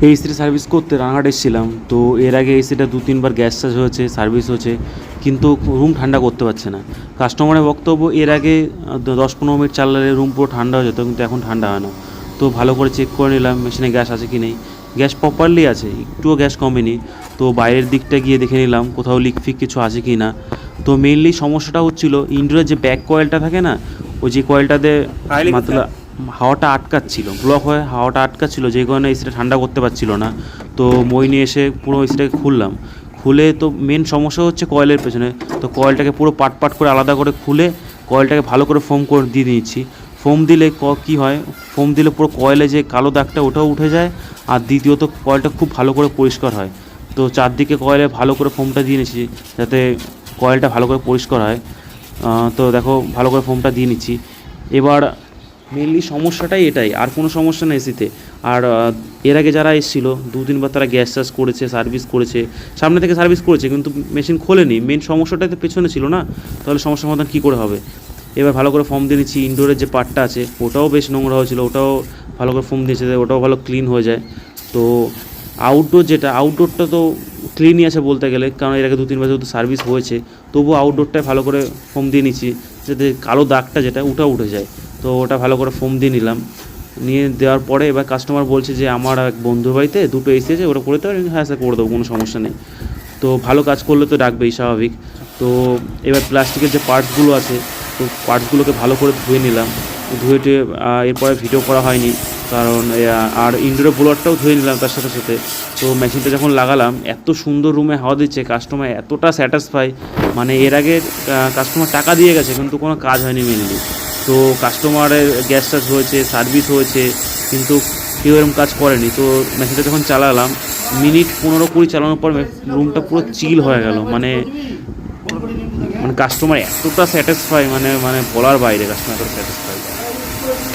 এই এসিটা সার্ভিস করতে রানাঘাট এসেছিলাম। তো এর আগে এসিটা 2-3 বার গ্যাস চার্জ হয়েছে, সার্ভিস হয়েছে, কিন্তু রুম ঠান্ডা করতে পারছে না। কাস্টমারের বক্তব্য এর আগে 10-15 মিনিট চালালে রুম পুরো ঠান্ডা হয়ে যেত, কিন্তু এখন ঠান্ডা হয় না। তো ভালো করে চেক করে নিলাম মেশিনে গ্যাস আছে কি নেই। গ্যাস প্রপারলি আছে, একটুও গ্যাস কমেনি। তো বাইরের দিকটা গিয়ে দেখে নিলাম কোথাও লিক ফিক কিছু আছে কি না। তো মেইনলি সমস্যাটা হচ্ছিল ইনডোরের যে ব্যাক কয়েলটা থাকে না, ওই যে কয়েলটাতে মাতলা হাওয়াটা আটকাচ্ছিল, ব্লক হয়ে হাওয়াটা আটকাচ্ছিল, যে কারণে এসিটা ঠান্ডা করতে পারছিল না। তো মই নিয়ে এসে পুরো এসিটাকে খুললাম। খুলে তো মেন সমস্যা হচ্ছে কয়েলের পেছনে। তো কয়েলটাকে পুরো পাট পাট করে আলাদা করে খুলে কয়েলটাকে ভালো করে ফোম করে দিয়ে দিয়েছি। ফোম দিলে কী হয়, ফোম দিলে পুরো কয়েলে যে কালো দাগটা ওটাও উঠে যায়। আর দ্বিতীয়ত কয়েলটা খুব ভালো করে পরিষ্কার হয়। তো চারদিকে কয়েলে ভালো করে ফোমটা দিয়ে নিচ্ছি যাতে কয়েলটা ভালো করে পরিষ্কার হয়। তো দেখো ভালো করে ফোমটা দিয়ে নিচ্ছি। এবার মেনলি সমস্যাটাই এটাই, আর কোনো সমস্যা নেই এসিতে। আর এর আগে যারা এসেছিলো 2-3 বার তারা গ্যাস চার্জ করেছে, সার্ভিস করেছে, সামনে থেকে সার্ভিস করেছে, কিন্তু মেশিন খোলেনি। মেন সমস্যাটাই তো পেছনে ছিল না, তাহলে সমস্যার সমাধান কী করে হবে। এবার ভালো করে ফোম দিয়ে নিচ্ছি। ইনডোরের যে পার্টটা আছে ওটাও বেশ নোংরা হয়েছিলো, ওটাও ভালো করে ফোম দিয়েছে, ওটাও ভালো ক্লিন হয়ে যায়। তো আউটডোরটা তো ক্লিনই আছে বলতে গেলে, কারণ এর আগে 2-3 বার যেহেতু সার্ভিস হয়েছে। তবুও আউটডোরটায় ভালো করে ফোম দিয়ে নিচ্ছি যাতে কালো দাগটা যেটা ওটা উঠে যায়। তো ওটা ভালো করে ফোম দিয়ে নিলাম। নিয়ে দেওয়ার পরে এবার কাস্টমার বলছে যে আমার এক বন্ধুর বাড়িতে 2টো এসি আছে, ওটা করে দিতে পারেন? হ্যাঁ স্যার করে দেবো, কোনো সমস্যা নেই। তো ভালো কাজ করলে তো ডাকবেই, স্বাভাবিক। তো এবার প্লাস্টিকের যে পার্টসগুলো আছে, তো পার্টসগুলোকে ভালো করে ধুয়ে নিলাম। ধুয়ে টুয়ে এরপরে ভিডিও করা হয়নি, কারণ আর ইনডোরের ব্লোয়ারটাও ধুয়ে নিলাম তার সাথে সাথে। তো মেশিনটা যখন লাগালাম, এত সুন্দর রুমে হাওয়া দিচ্ছে, কাস্টমার এতটা স্যাটিসফাই, মানে এর আগে কাস্টমার টাকা দিয়ে গেছে কিন্তু কোনো কাজ হয়নি মেনলি। তো কাস্টমারের গ্যাস চার্জ হয়েছে, সার্ভিস হয়েছে, কিন্তু কেউ এরকম কাজ করেনি। তো মেশিনটা যখন চালালাম, মিনিট 15-20 চালানোর পর রুমটা পুরো চিল হয়ে গেল। মানে মানে কাস্টমার এতটা স্যাটিসফাই, মানে মানে বলার বাইরে কাস্টমার এতটা স্যাটিসফাই।